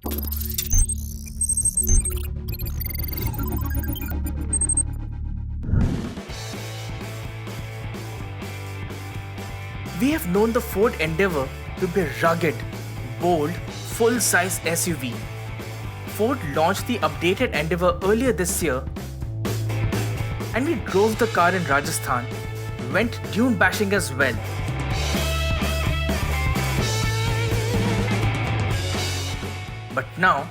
We have known the Ford Endeavour to be a rugged, bold, full-size SUV. Ford launched the updated Endeavour earlier this year, and we drove the car in Rajasthan, went dune bashing as well. But now,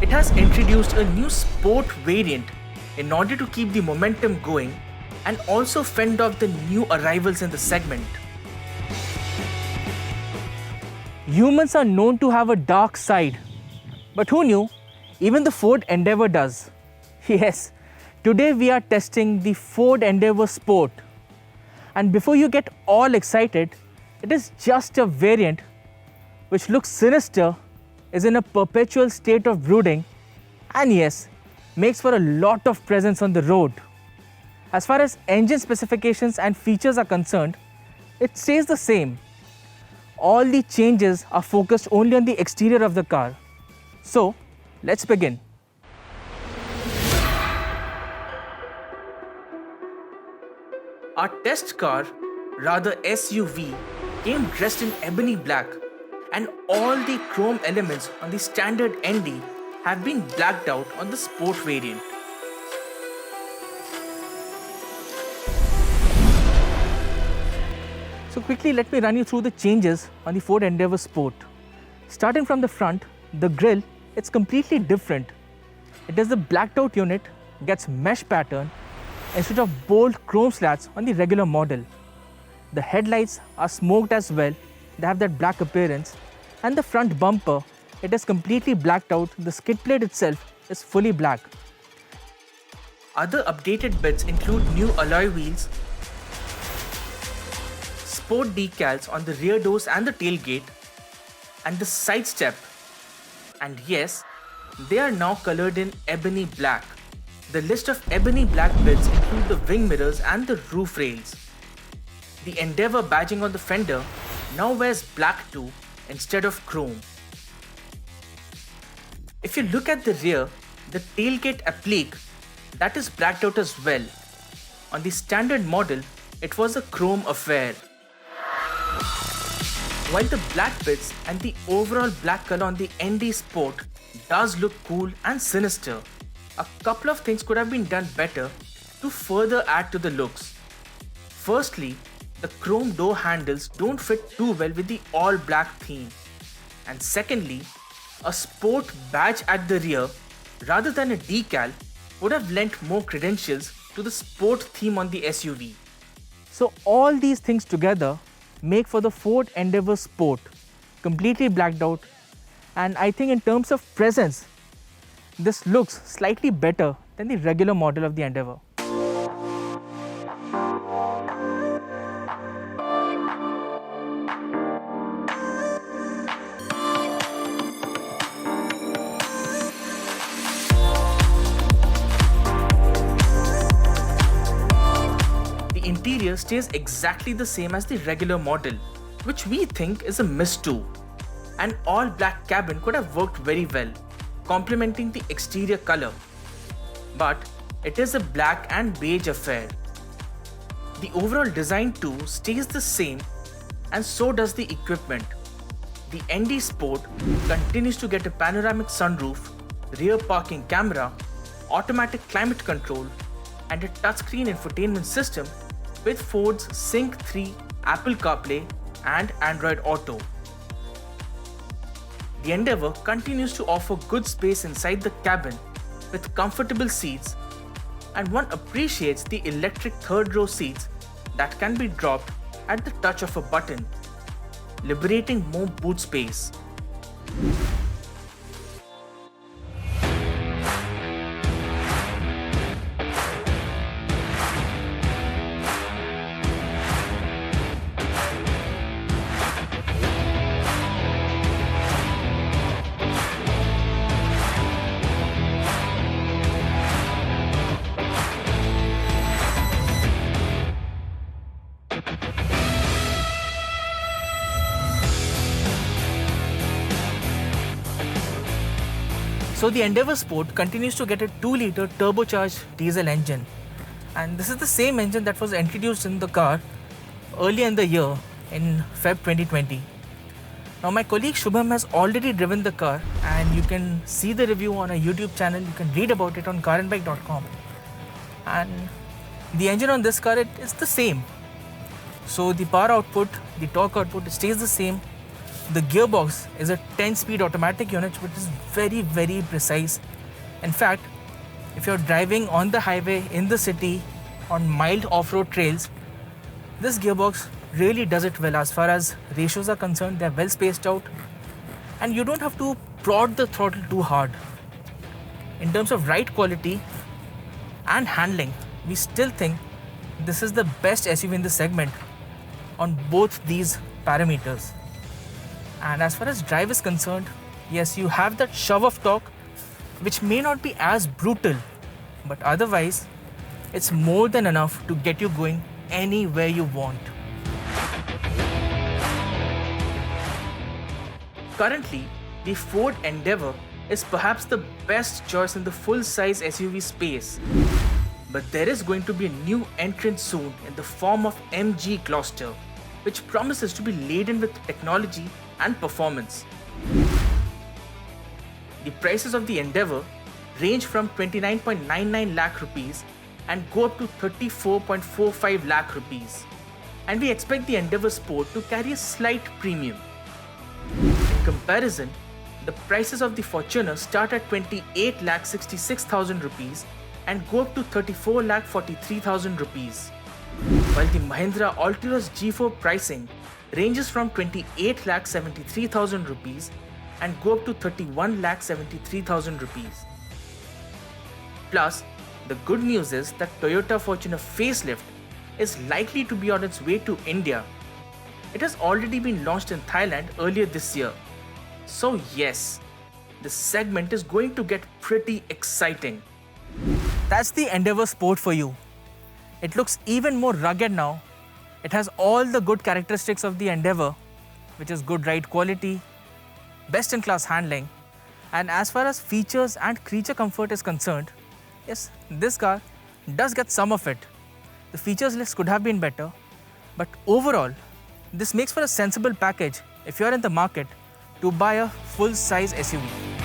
it has introduced a new sport variant in order to keep the momentum going and also fend off the new arrivals in the segment. Humans are known to have a dark side, but who knew? Even the Ford Endeavour does. Yes, today we are testing the Ford Endeavour Sport. And before you get all excited, it is just a variant which looks sinister, is in a perpetual state of brooding, and yes, makes for a lot of presence on the road. As far as engine specifications and features are concerned, it stays the same. All the changes are focused only on the exterior of the car. So, let's begin. Our test car, rather SUV, came dressed in ebony black, and all the chrome elements on the standard ND have been blacked out on the sport variant. So quickly, let me run you through the changes on the Ford Endeavour Sport. Starting from the front, the grille, it's completely different. It is the blacked out unit, gets mesh pattern instead of bold chrome slats on the regular model. The headlights are smoked as well, they have that black appearance, and the front bumper, it is completely blacked out, the skid plate itself is fully black. Other updated bits include new alloy wheels, sport decals on the rear doors and the tailgate, and the side step. And yes, they are now colored in ebony black. The list of ebony black bits include the wing mirrors and the roof rails. The Endeavour badging on the fender now wears black too instead of chrome. If you look at the rear, the tailgate applique, that is blacked out as well. On the standard model, it was a chrome affair. While the black bits and the overall black color on the ND Sport does look cool and sinister, a couple of things could have been done better to further add to the looks. Firstly, the chrome door handles don't fit too well with the all black theme. And secondly, a sport badge at the rear rather than a decal would have lent more credentials to the sport theme on the SUV. So all these things together make for the Ford Endeavour Sport, completely blacked out, and I think in terms of presence, this looks slightly better than the regular model of the Endeavour. The interior stays exactly the same as the regular model, which we think is a miss too. An all-black cabin could have worked very well, complementing the exterior color. But it is a black and beige affair. The overall design too stays the same, and so does the equipment. The ND Sport continues to get a panoramic sunroof, rear parking camera, automatic climate control, and a touchscreen infotainment system with Ford's Sync 3 Apple CarPlay and Android Auto. The Endeavour continues to offer good space inside the cabin with comfortable seats, and one appreciates the electric third row seats that can be dropped at the touch of a button, liberating more boot space. So the Endeavour Sport continues to get a 2-liter turbocharged diesel engine, and this is the same engine that was introduced in the car earlier in the year in Feb 2020. Now my colleague Shubham has already driven the car, and you can see the review on our YouTube channel. You can read about it on carandbike.com. And the engine on this car, it is the same. So the power output, the torque output, it stays the same. The gearbox is a 10-speed automatic unit, which is very, very precise. In fact, if you're driving on the highway in the city on mild off-road trails, this gearbox really does it well. As far as ratios are concerned, they're well spaced out, and you don't have to prod the throttle too hard. In terms of ride quality and handling, we still think this is the best SUV in the segment on both these parameters. And as far as drive is concerned, yes, you have that shove of torque, which may not be as brutal, but otherwise, it's more than enough to get you going anywhere you want. Currently, the Ford Endeavour is perhaps the best choice in the full-size SUV space. But there is going to be a new entrant soon in the form of MG Gloster, which promises to be laden with technology and performance. The prices of the Endeavour range from 29.99 lakh rupees and go up to 34.45 lakh rupees. And we expect the Endeavour Sport to carry a slight premium. In comparison, the prices of the Fortuner start at 28 lakh 66,000 rupees and go up to 34 lakh 43,000 rupees. While the Mahindra Altiros G4 pricing ranges from 28 lakh 73,000 rupees and go up to 31 lakh 73,000 rupees. Plus, the good news is that Toyota Fortuner facelift is likely to be on its way to India. It has already been launched in Thailand earlier this year. So yes, this segment is going to get pretty exciting. That's the Endeavour Sport for you. It looks even more rugged now. It has all the good characteristics of the Endeavour, which is good ride quality, best-in-class handling, and as far as features and creature comfort is concerned, yes, this car does get some of it. The features list could have been better, but overall, this makes for a sensible package if you're in the market to buy a full-size SUV.